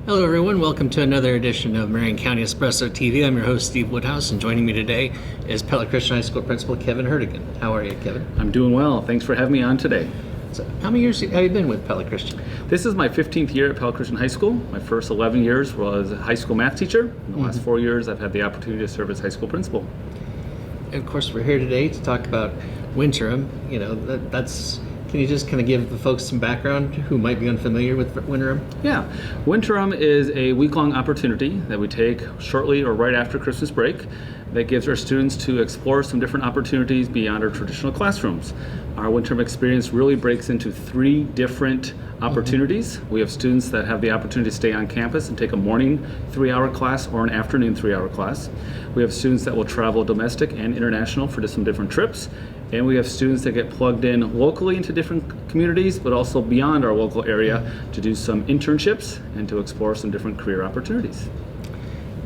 Hello everyone, welcome to another edition of Marion County Espresso TV. I'm your host Steve Woodhouse, and joining me today is Pella Christian High School Principal Kevin Hertigan. How are you, Kevin? I'm doing well. Thanks for having me on today. So, how many years have you been with Pella Christian? This is my 15th year at Pella Christian High School. My first 11 years was a high school math teacher. In the last 4 years, I've had the opportunity to serve as high school principal. And of course, we're here today to talk about Winterim. You know, that's. Can you just kind of give the folks some background who might be unfamiliar with Winterim? Yeah, Winterim is a week-long opportunity that we take shortly or right after Christmas break that gives our students to explore some different opportunities beyond our traditional classrooms. Our Winterim experience really breaks into 3 different opportunities. We have students that have the opportunity to stay on campus and take a morning 3-hour class or an afternoon 3-hour class. We have students that will travel domestic and international for some different trips. And we have students that get plugged in locally into different communities, but also beyond our local area to do some internships and to explore some different career opportunities.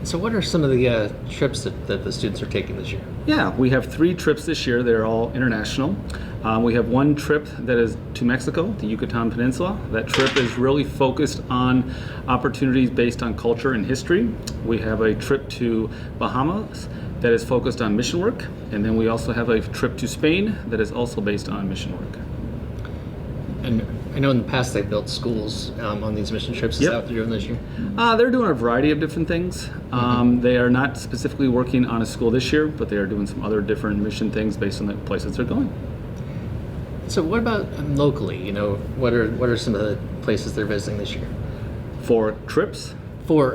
So what are some of the trips that the students are taking this year? Yeah, we have 3 trips this year. They're all international. We have 1 trip that is to Mexico, the Yucatan Peninsula. That trip is really focused on opportunities based on culture and history. We have a trip to Bahamas that is focused on mission work. And then we also have a trip to Spain that is also based on mission work. And I know in the past they've built schools on these mission trips. Is that what they're doing this year? They're doing a variety of different things. They are not specifically working on a school this year, but they are doing some other different mission things based on the places they're going. So what about locally? You know, what are some of the places they're visiting this year? For trips? For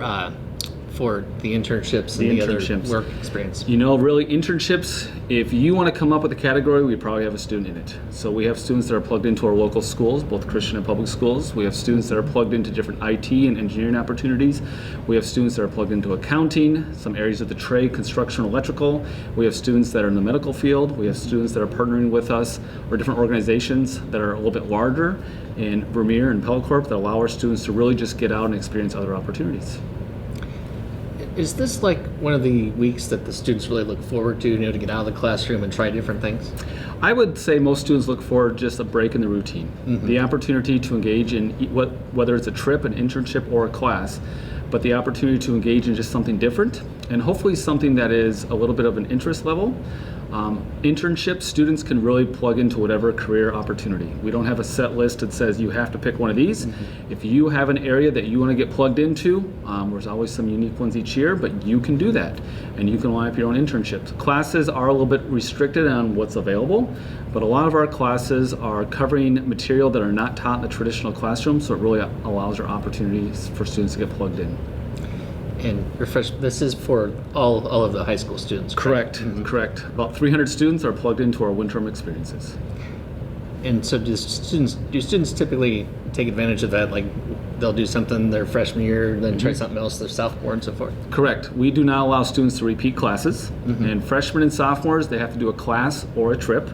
the internships and the other work experience. You know, really internships, if you want to come up with a category, we probably have a student in it. So we have students that are plugged into our local schools, both Christian and public schools. We have students that are plugged into different IT and engineering opportunities. We have students that are plugged into accounting, some areas of the trade, construction, electrical. We have students that are in the medical field. We have students that are partnering with us or different organizations that are a little bit larger in Vermeer and Pellacorp that allow our students to really just get out and experience other opportunities. Is this like one of the weeks that the students really look forward to, to get out of the classroom and try different things? I would say most students look for just a break in the routine. The opportunity to engage in whether it's a trip, an internship, or a class, but the opportunity to engage in just something different and hopefully something that is a little bit of an interest level. Internships, students can really plug into whatever career opportunity. We don't have a set list that says you have to pick one of these. If you have an area that you want to get plugged into, there's always some unique ones each year, but you can do that and you can line up your own internships. Classes are a little bit restricted on what's available, but a lot of our classes are covering material that are not taught in the traditional classroom, so it really allows our opportunities for students to get plugged in. And refresh, this is for all of the high school students, correct? Correct. About 300 students are plugged into our Winterim experiences. And so do students typically take advantage of that? Like they'll do something their freshman year, then try something else their sophomore and so forth? Correct. We do not allow students to repeat classes. And freshmen and sophomores, they have to do a class or a trip.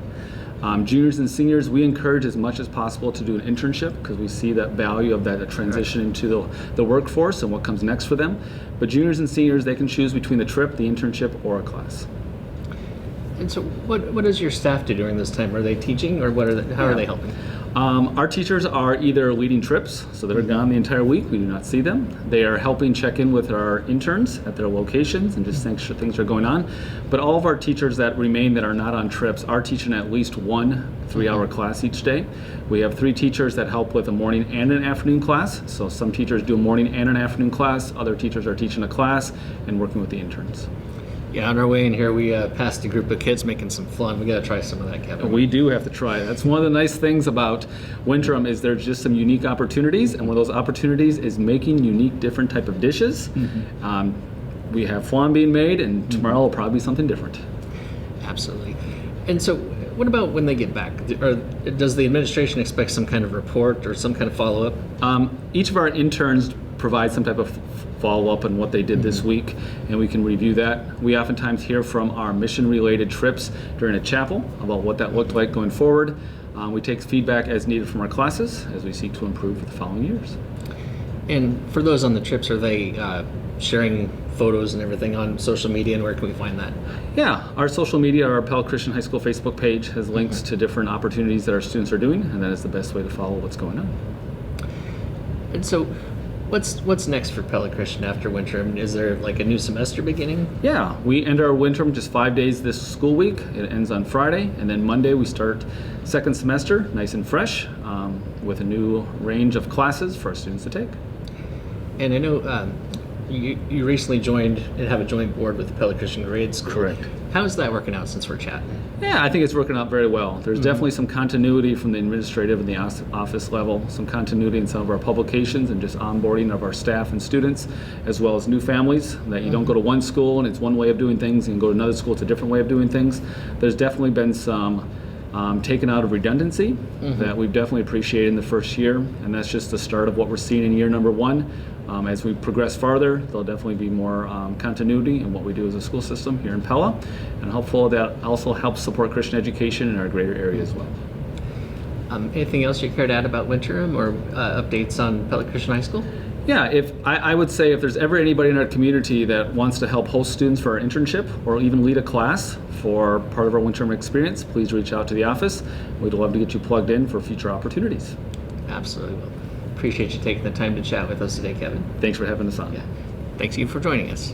Juniors and seniors, we encourage as much as possible to do an internship because we see that value of that transition into the workforce and what comes next for them. But juniors and seniors, they can choose between the trip, the internship, or a class. And so what does your staff do during this time? Are they teaching or how are they helping? Our teachers are either leading trips, so they're gone the entire week, we do not see them. They are helping check in with our interns at their locations and just make sure things are going on. But all of our teachers that remain that are not on trips are teaching at least 1 3-hour class each day. We have 3 teachers that help with a morning and an afternoon class. So some teachers do a morning and an afternoon class, other teachers are teaching a class and working with the interns. Yeah, on our way in here, we passed a group of kids making some fun. We got to try some of that, Kevin. We do have to try it. That's one of the nice things about Winterim is there's just some unique opportunities, and one of those opportunities is making unique, different type of dishes. We have flan being made, and tomorrow will probably be something different. Absolutely. And so, what about when they get back? Or does the administration expect some kind of report or some kind of follow-up? Each of our interns provide some type of follow-up on what they did this week, and we can review that. We oftentimes hear from our mission-related trips during a chapel about what that looked like going forward. We take feedback as needed from our classes as we seek to improve for the following years. And for those on the trips, are they sharing photos and everything on social media, and where can we find that? Yeah, our social media, our Pella Christian High School Facebook page has links to different opportunities that our students are doing, and that is the best way to follow what's going on. And so What's next for Pella Christian after Winterim? Is there like a new semester beginning? Yeah, we end our Winterim just 5 days this school week. It ends on Friday, and then Monday we start second semester, nice and fresh, with a new range of classes for our students to take. And I know you recently joined and have a joint board with the Pella Christian Grade School. Correct. How's that working out since we're chatting? Yeah, I think it's working out very well. There's definitely some continuity from the administrative and the office level, some continuity in some of our publications and just onboarding of our staff and students, as well as new families, that you don't go to one school and it's one way of doing things and you go to another school, it's a different way of doing things. There's definitely been some taken out of redundancy that we've definitely appreciated in the first year, and that's just the start of what we're seeing in year number one. As we progress farther, there'll definitely be more continuity in what we do as a school system here in Pella, and hopefully that also helps support Christian education in our greater area as well. Anything else you care to add about Winterim or updates on Pella Christian High School? Yeah, I would say if there's ever anybody in our community that wants to help host students for our internship or even lead a class for part of our Winterim experience, please reach out to the office. We'd love to get you plugged in for future opportunities. Absolutely. Well, appreciate you taking the time to chat with us today, Kevin. Thanks for having us on. Yeah. Thanks you for joining us.